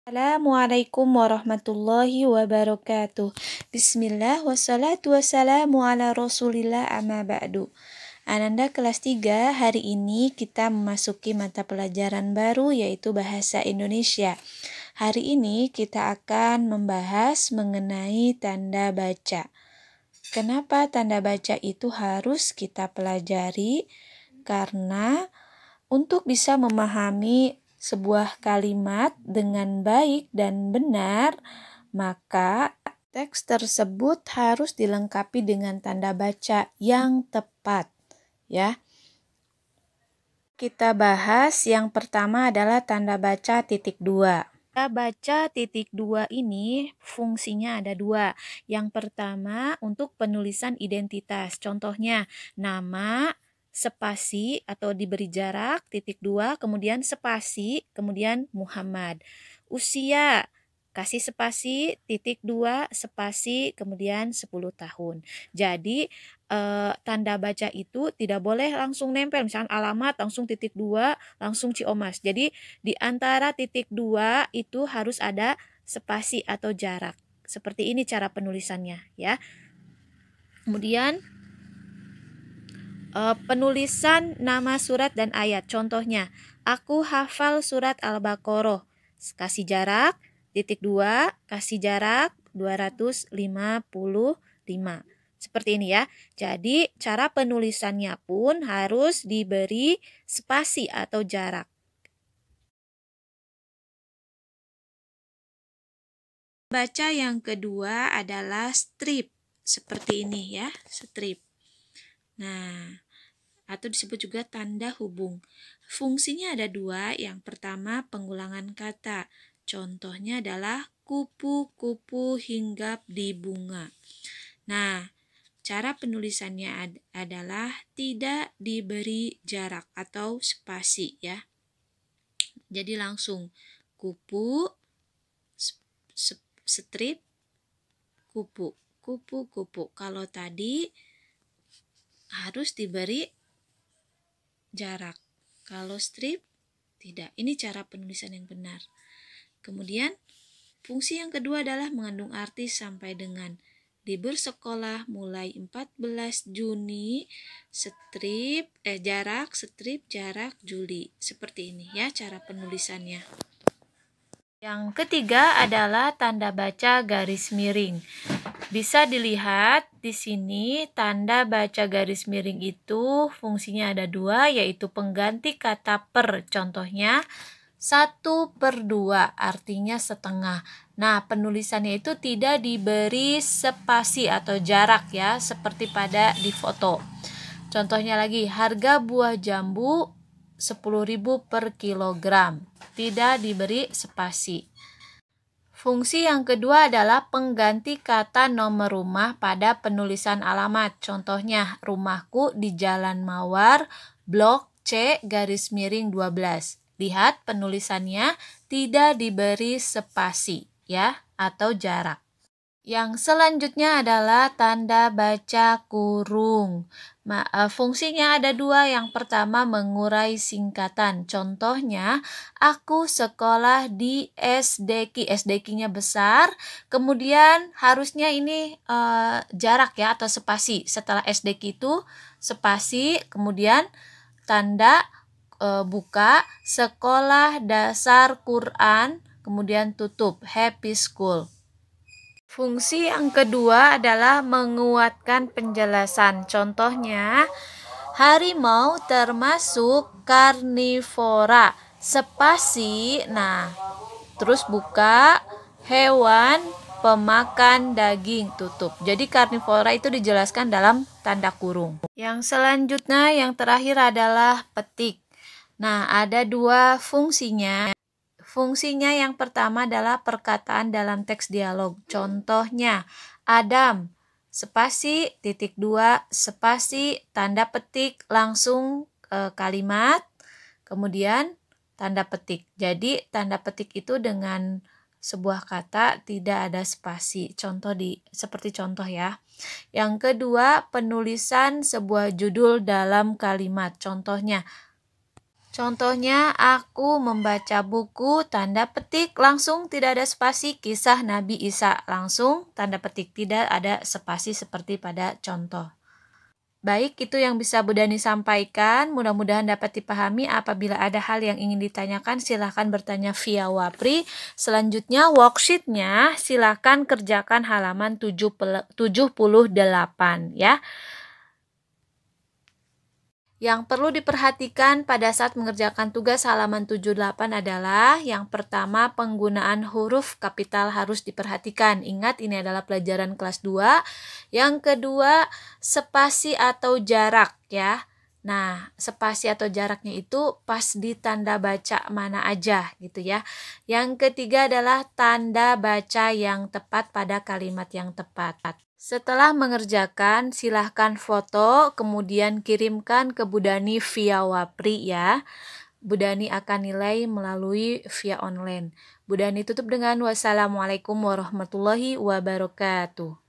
Assalamualaikum warahmatullahi wabarakatuh. Bismillah wassalatu wassalamu ala rasulillah amma ba'du. Ananda kelas 3, hari ini kita memasuki mata pelajaran baru yaitu Bahasa Indonesia. Hari ini kita akan membahas mengenai tanda baca. Kenapa tanda baca itu harus kita pelajari? Karena untuk bisa memahami sebuah kalimat dengan baik dan benar, maka teks tersebut harus dilengkapi dengan tanda baca yang tepat, ya. Kita bahas yang pertama adalah tanda baca titik 2. Tanda baca titik 2 ini fungsinya ada 2. Yang pertama untuk penulisan identitas. Contohnya nama, spasi atau diberi jarak, titik 2, kemudian spasi, kemudian Muhammad. Usia, kasih spasi, titik 2, spasi, kemudian 10 tahun. Jadi, tanda baca itu tidak boleh langsung nempel, misalnya alamat, langsung titik 2, langsung Ciomas. Jadi, di antara titik 2 itu harus ada spasi atau jarak. Seperti ini cara penulisannya, ya. Kemudian, penulisan nama surat dan ayat. Contohnya, aku hafal surat Al-Baqarah. Kasih jarak, titik 2, kasih jarak 255. Seperti ini ya. Jadi, cara penulisannya pun harus diberi spasi atau jarak. Baca yang kedua adalah strip. Seperti ini ya, strip. Nah, atau disebut juga tanda hubung. Fungsinya ada 2. Yang pertama pengulangan kata. Contohnya adalah kupu-kupu hinggap di bunga. Nah, cara penulisannya adalah tidak diberi jarak atau spasi ya. Jadi langsung kupu, strip, kupu, kupu-kupu. Kalau tadi harus diberi jarak. Kalau strip, tidak. Ini cara penulisan yang benar. Kemudian, fungsi yang kedua adalah mengandung arti sampai dengan libur sekolah mulai 14 Juni, jarak, strip, jarak, Juli. Seperti ini ya cara penulisannya. Yang ketiga adalah tanda baca garis miring. Bisa dilihat di sini tanda baca garis miring itu fungsinya ada 2, yaitu pengganti kata per. Contohnya 1/2 artinya setengah. Nah, penulisannya itu tidak diberi spasi atau jarak ya, seperti pada di foto. Contohnya lagi, harga buah jambu 10.000 per kilogram. Tidak diberi spasi. Fungsi yang kedua adalah pengganti kata nomor rumah pada penulisan alamat. Contohnya, rumahku di Jalan Mawar, Blok C, garis miring 12. Lihat penulisannya tidak diberi spasi ya atau jarak. Yang selanjutnya adalah tanda baca kurung. Fungsinya ada 2. Yang pertama mengurai singkatan. Contohnya, aku sekolah di SDQ. SDQ-nya besar. Kemudian harusnya ini jarak ya atau spasi. Setelah SDQ itu spasi, kemudian tanda buka sekolah dasar Quran, kemudian tutup happy school. Fungsi yang kedua adalah menguatkan penjelasan. Contohnya, harimau termasuk karnivora. Spasi, nah, terus buka, hewan pemakan daging, tutup. Jadi karnivora itu dijelaskan dalam tanda kurung. Yang selanjutnya, yang terakhir adalah petik. Nah, ada 2 fungsinya. Fungsinya yang pertama adalah perkataan dalam teks dialog. Contohnya, Adam, spasi, titik 2, spasi, tanda petik, langsung kalimat, kemudian tanda petik. Jadi, tanda petik itu dengan sebuah kata tidak ada spasi. Seperti contoh ya. Yang kedua, penulisan sebuah judul dalam kalimat. Contohnya, Contohnya, aku membaca buku, tanda petik, langsung tidak ada spasi, kisah Nabi Isa, langsung tanda petik, tidak ada spasi seperti pada contoh. Baik, itu yang bisa Bu Dani sampaikan. Mudah-mudahan dapat dipahami. Apabila ada hal yang ingin ditanyakan, silahkan bertanya via Wapri. Selanjutnya, worksheet-nya silahkan kerjakan halaman 78 ya. Yang perlu diperhatikan pada saat mengerjakan tugas halaman 78 adalah yang pertama, penggunaan huruf kapital harus diperhatikan. Ingat, ini adalah pelajaran kelas 2. Yang kedua, spasi atau jarak ya. Nah, spasi atau jaraknya itu pas di tanda baca mana aja gitu ya. Yang ketiga adalah tanda baca yang tepat pada kalimat yang tepat. Setelah mengerjakan, silahkan foto, kemudian kirimkan ke Bu Dani via Wapri ya. Bu Dani akan nilai melalui via online. Bu Dani tutup dengan wassalamualaikum warahmatullahi wabarakatuh.